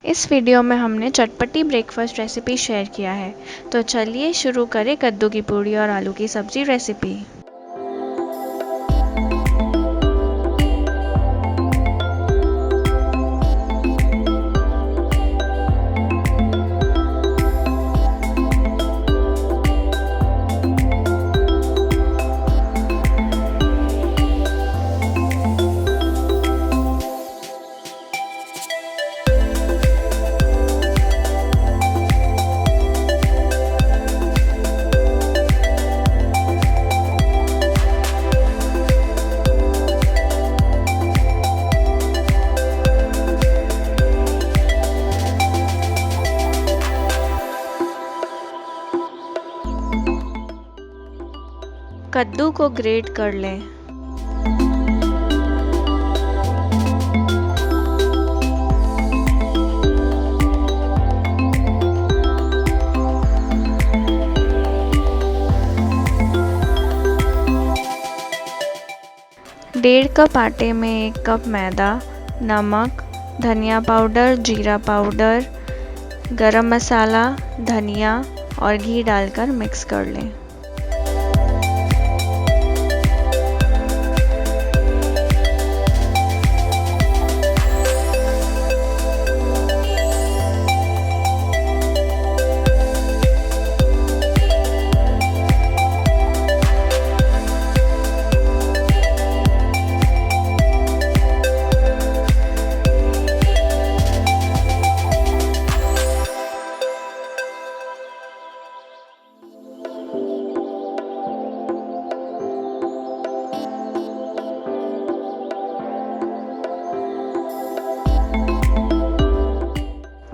इस वीडियो में हमने चटपटी ब्रेकफास्ट रेसिपी शेयर किया है। तो चलिए शुरू करें कद्दू की पूड़ी और आलू की सब्जी रेसिपी। कद्दू को ग्रेट कर लें। डेढ़ कप आटे में 1 कप मैदा, नमक, धनिया पाउडर, जीरा पाउडर, गरम मसाला, धनिया और घी डालकर मिक्स कर लें।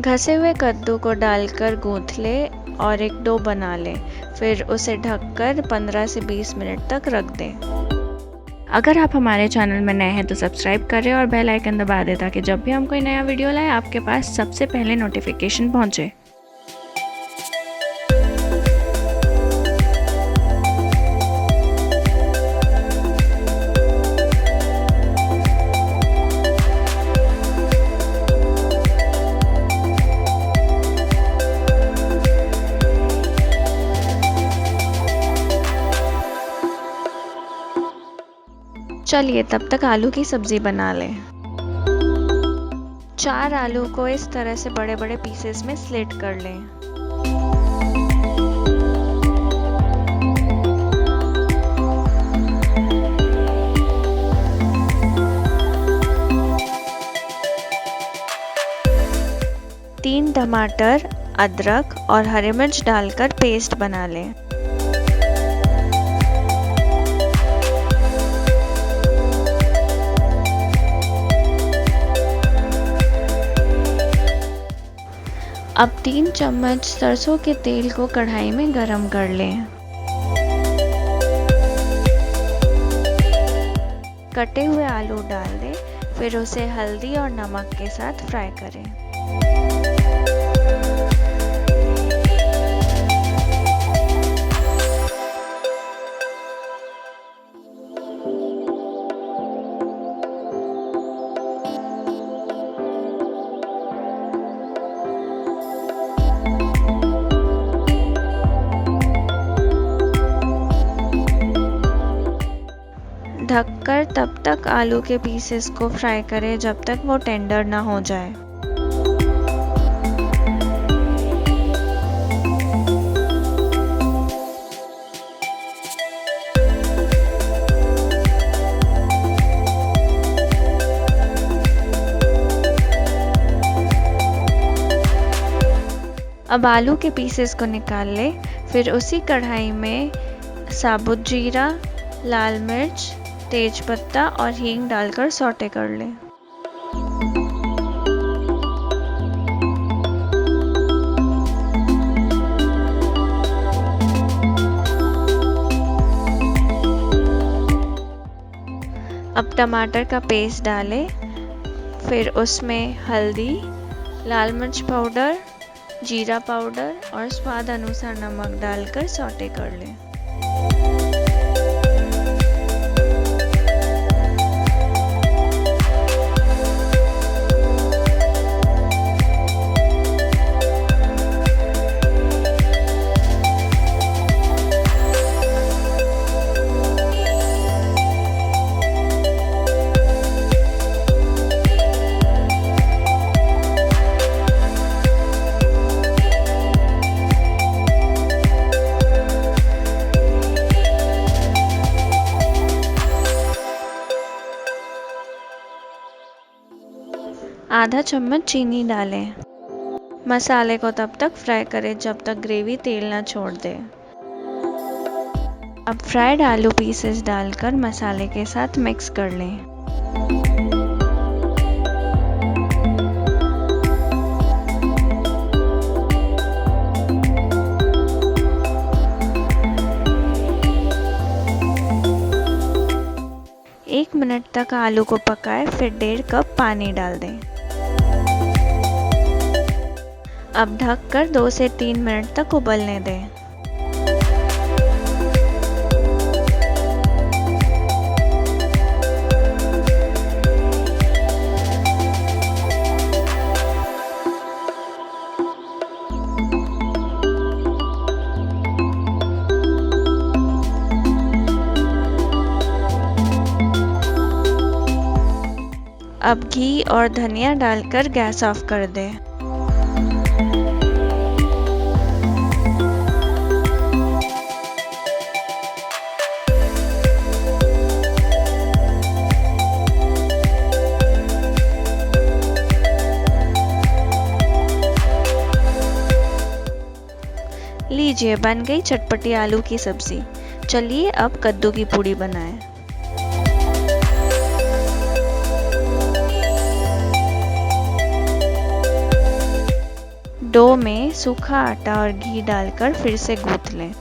घसे हुए कद्दू को डालकर गूंथ लें और एक डो बना लें। फिर उसे ढककर 15 से 20 मिनट तक रख दें। अगर आप हमारे चैनल में नए हैं तो सब्सक्राइब करें और बेल आइकन दबा दें ताकि जब भी हम कोई नया वीडियो लाएं आपके पास सबसे पहले नोटिफिकेशन पहुंचे। चलिए तब तक आलू की सब्जी बना लें। 4 आलू को इस तरह से बड़े बड़े पीसेस में स्लिट कर लें। तीन टमाटर, अदरक और हरी मिर्च डालकर पेस्ट बना लें। अब 3 चम्मच सरसों के तेल को कढ़ाई में गरम कर लें। कटे हुए आलू डाल दें, फिर उसे हल्दी और नमक के साथ फ्राई करें। ढककर तब तक आलू के पीसेस को फ्राई करें जब तक वो टेंडर ना हो जाए। अब आलू के पीसेस को निकाल लें। फिर उसी कढ़ाई में साबुत जीरा, लाल मिर्च, तेज पत्ता और हींग डालकर सौटे कर लें। अब टमाटर का पेस्ट डालें। फिर उसमें हल्दी, लाल मिर्च पाउडर, जीरा पाउडर और स्वाद अनुसार नमक डालकर सौटे कर लें। आधा चम्मच चीनी डालें। मसाले को तब तक फ्राई करें जब तक ग्रेवी तेल ना छोड़ दे। अब फ्राइड आलू पीसेस डालकर मसाले के साथ मिक्स कर लें। एक मिनट तक आलू को पकाएं, फिर 1.5 कप पानी डाल दें। अब ढककर 2 से 3 मिनट तक उबलने दें। अब घी और धनिया डालकर गैस ऑफ कर दें। लीजिए, बन गई चटपटी आलू की सब्जी। चलिए अब कद्दू की पूड़ी बनाएं। डो में सूखा आटा और घी डालकर फिर से गूंथ लें।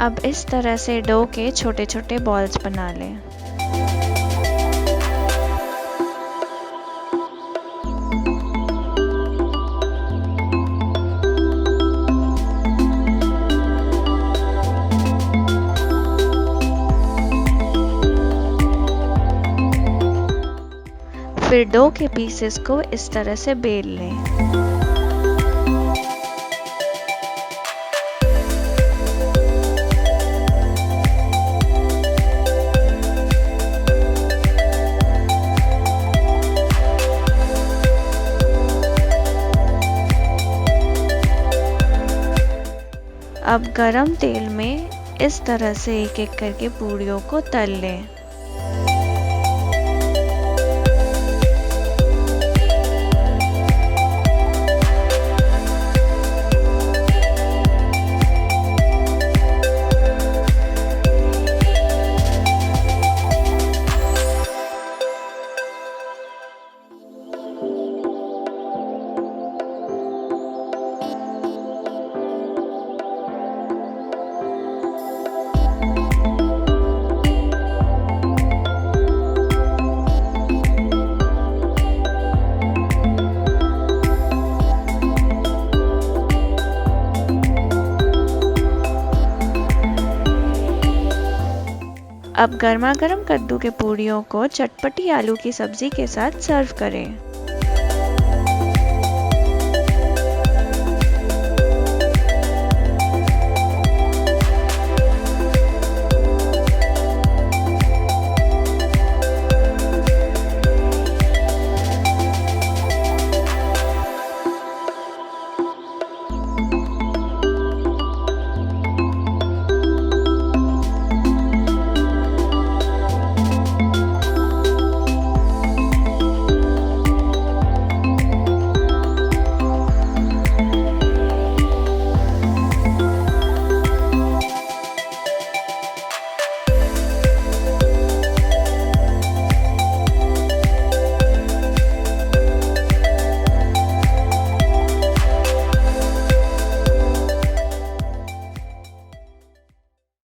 अब इस तरह से डो के छोटे छोटे बॉल्स बना लें। फिर डो के पीसेस को इस तरह से बेल लें। अब गरम तेल में इस तरह से एक एक करके पूड़ियों को तल लें। अब गर्मा गर्म कद्दू के पूड़ियों को चटपटी आलू की सब्जी के साथ सर्व करें।